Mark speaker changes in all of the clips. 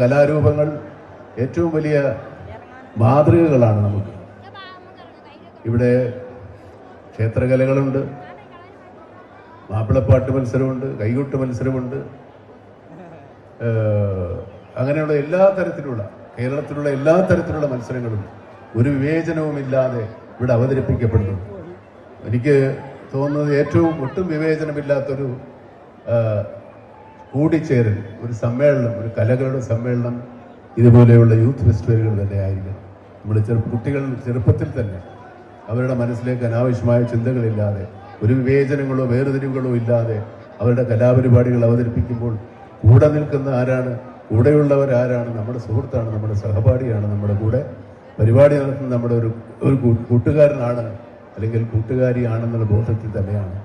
Speaker 1: കലാരൂപങ്ങൾ ഏറ്റവും വലിയ മാതൃകകളാണ് നമുക്ക്. ഇവിടെ ക്ഷേത്രകലകളുണ്ട്, മാപ്പിളപ്പാട്ട് മത്സരമുണ്ട്, കൈകൊട്ട് മത്സരമുണ്ട്. അങ്ങനെയുള്ള എല്ലാ തരത്തിലുള്ള കേരളത്തിലുള്ള എല്ലാ തരത്തിലുള്ള മത്സരങ്ങളും ഒരു വിവേചനവുമില്ലാതെ ഇവിടെ അവതരിപ്പിക്കപ്പെടുന്നു. എനിക്ക് തോന്നുന്നത് ഏറ്റവും ഒട്ടും വിവേചനമില്ലാത്തൊരു കൂടിച്ചേരൽ, ഒരു സമ്മേളനം, ഒരു കലകളുടെ സമ്മേളനം ഇതുപോലെയുള്ള യൂത്ത് ഫെസ്റ്റിവലുകൾ തന്നെ ആയിരിക്കണം. നമ്മുടെ കുട്ടികൾ ചെറുപ്പത്തിൽ തന്നെ അവരുടെ മനസ്സിലേക്ക് അനാവശ്യമായ ചിന്തകളില്ലാതെ, ഒരു വിവേചനങ്ങളോ വേർതിരിവുകളോ ഇല്ലാതെ അവരുടെ കലാപരിപാടികൾ അവതരിപ്പിക്കുമ്പോൾ കൂടെ നിൽക്കുന്ന ആരാണ്, കൂടെയുള്ളവരാരാണ്? നമ്മുടെ സുഹൃത്താണ്, നമ്മുടെ സഹപാഠിയാണ്, നമ്മുടെ കൂടെ പരിപാടി നടത്തുന്ന നമ്മുടെ ഒരു കൂട്ടുകാരനാണ് അല്ലെങ്കിൽ കൂട്ടുകാരിയാണെന്നുള്ള ബോധത്തിൽ തന്നെയാണ്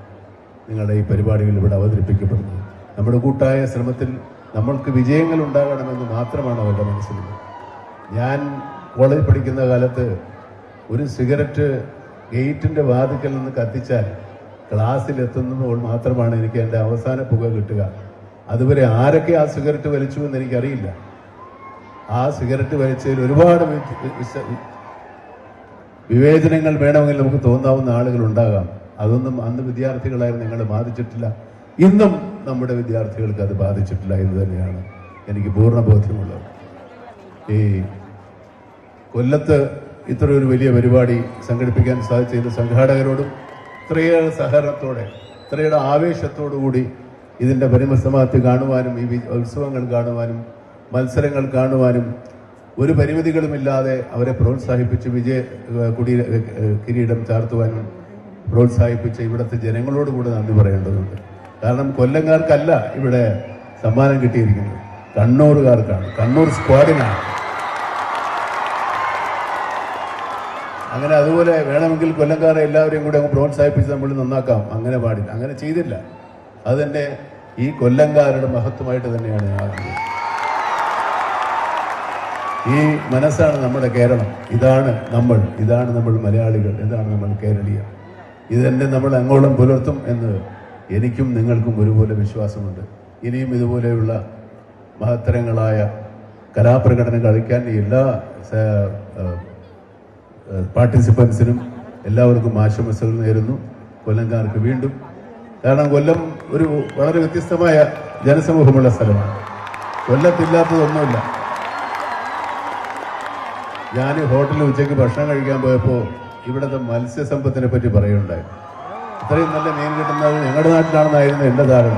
Speaker 1: നിങ്ങളുടെ ഈ പരിപാടികൾ ഇവിടെ അവതരിപ്പിക്കപ്പെടുന്നത്. നമ്മുടെ കൂട്ടായ ശ്രമത്തിൽ നമ്മൾക്ക് വിജയങ്ങൾ ഉണ്ടാകണമെന്ന് മാത്രമാണ് അവരുടെ മനസ്സിലുള്ളത്. ഞാൻ കോളേജിൽ പഠിക്കുന്ന കാലത്ത് ഒരു സിഗരറ്റ് ഗേറ്റിൻ്റെ വാതിക്കൽ നിന്ന് കത്തിച്ചാൽ ക്ലാസ്സിലെത്തുന്നപ്പോൾ മാത്രമാണ് എനിക്ക് എൻ്റെ അവസാന പുക കിട്ടുക. അതുവരെ ആരൊക്കെ ആ സിഗരറ്റ് വലിച്ചു എന്ന് എനിക്കറിയില്ല. ആ സിഗരറ്റ് വലിച്ചതിൽ ഒരുപാട് വിവേചനങ്ങൾ വേണമെങ്കിൽ നമുക്ക് തോന്നാവുന്ന ആളുകൾ ഉണ്ടാകാം. അതൊന്നും അന്ന് വിദ്യാർത്ഥികളായിരുന്നു ഞങ്ങളെ ബാധിച്ചിട്ടില്ല. ഇന്നും നമ്മുടെ വിദ്യാർത്ഥികൾക്ക് അത് ബാധിച്ചിട്ടില്ല എന്ന് തന്നെയാണ് എനിക്ക് പൂർണ്ണ ബോധ്യമുള്ളത്. ഈ കൊല്ലത്ത് ഇത്ര ഒരു വലിയ പരിപാടി സംഘടിപ്പിക്കാൻ സാധിച്ചതിൻ്റെ സംഘാടകരോടും ഇത്രയേറെ സഹകരണത്തോടെ, ഇത്രയേറെ ആവേശത്തോടുകൂടി ഇതിൻ്റെ പരിസമാപ്തി കാണുവാനും ഈ ഉത്സവങ്ങൾ കാണുവാനും മത്സരങ്ങൾ കാണുവാനും ഒരു പരിമിതികളുമില്ലാതെ അവരെ പ്രോത്സാഹിപ്പിച്ച് കിരീടം ചാർത്തുവാനും പ്രോത്സാഹിപ്പിച്ച ഇവിടുത്തെ ജനങ്ങളോട് കൂടെ നന്ദി പറയേണ്ടതുണ്ട്. കാരണം കൊല്ലംകാർക്കല്ല ഇവിടെ സമ്മാനം കിട്ടിയിരിക്കുന്നത്, കണ്ണൂറുകാർക്കാണ്, കണ്ണൂർ സ്ക്വാഡിനാണ്. അങ്ങനെ അതുപോലെ വേണമെങ്കിൽ കൊല്ലംകാരെ എല്ലാവരെയും കൂടെ അങ്ങ് പ്രോത്സാഹിപ്പിച്ച് നമ്മൾ നന്നാക്കാം, അങ്ങനെ പാടില്ല, അങ്ങനെ ചെയ്തില്ല. അത് തന്നെ ഈ കൊല്ലംകാരുടെ മഹത്വമായിട്ട് തന്നെയാണ് ഞാൻ കാണുന്നത്. ഈ മനസ്സാണ് നമ്മുടെ കേരളം, ഇതാണ് നമ്മൾ മലയാളികൾ, ഇതാണ് നമ്മൾ കേരളീയർ. ഇത് തന്നെ നമ്മൾ അങ്ങോളം പുലർത്തും എന്ന് എനിക്കും നിങ്ങൾക്കും ഒരുപോലെ വിശ്വാസമുണ്ട്. ഇനിയും ഇതുപോലെയുള്ള മഹത്തരങ്ങളായ കലാപ്രകടനം കളിക്കാൻ എല്ലാ പാർട്ടിസിപ്പൻസിനും എല്ലാവർക്കും ആശംസകൾ നേരുന്നു. കൊല്ലംകാർക്ക് വീണ്ടും, കാരണം കൊല്ലം ഒരു വളരെ വ്യത്യസ്തമായ ജനസമൂഹമുള്ള സ്ഥലമാണ്. കൊല്ലത്തില്ലാത്തതൊന്നുമില്ല. ഞാൻ ഹോട്ടലിൽ ഉച്ചയ്ക്ക് ഭക്ഷണം കഴിക്കാൻ പോയപ്പോൾ ഇവിടുത്തെ മത്സ്യസമ്പത്തിനെ പറ്റി പറയുകയുണ്ടായി. ഇത്രയും നല്ല മീൻ കിട്ടുന്നത് ഞങ്ങളുടെ നാട്ടിലാണെന്നായിരുന്നു എൻ്റെ ധാരണ.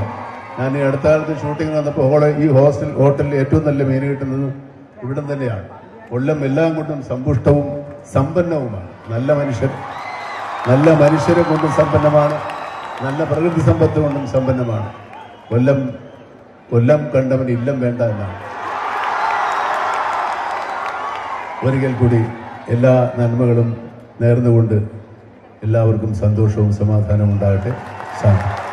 Speaker 1: ഞാൻ ഈ അടുത്ത കാലത്ത് ഷൂട്ടിംഗ് വന്നപ്പോൾ ഈ ഹോട്ടലിൽ ഏറ്റവും നല്ല മീൻ കിട്ടുന്നത് ഇവിടം തന്നെയാണ്. കൊല്ലം എല്ലാം കൊണ്ടും സമ്പുഷ്ടവും സമ്പന്നവുമാണ്. നല്ല മനുഷ്യരെ കൊണ്ടും സമ്പന്നമാണ്, നല്ല പ്രകൃതി സമ്പത്ത് കൊണ്ടും സമ്പന്നമാണ്. കൊല്ലം കണ്ടവൻ ഇല്ലം വേണ്ട എന്നാണ്. ഒരിക്കൽ കൂടി എല്ലാ നന്മകളും നേർന്നുകൊണ്ട് എല്ലാവർക്കും സന്തോഷവും സമാധാനവും ഉണ്ടാകട്ടെ. സാധിക്കും.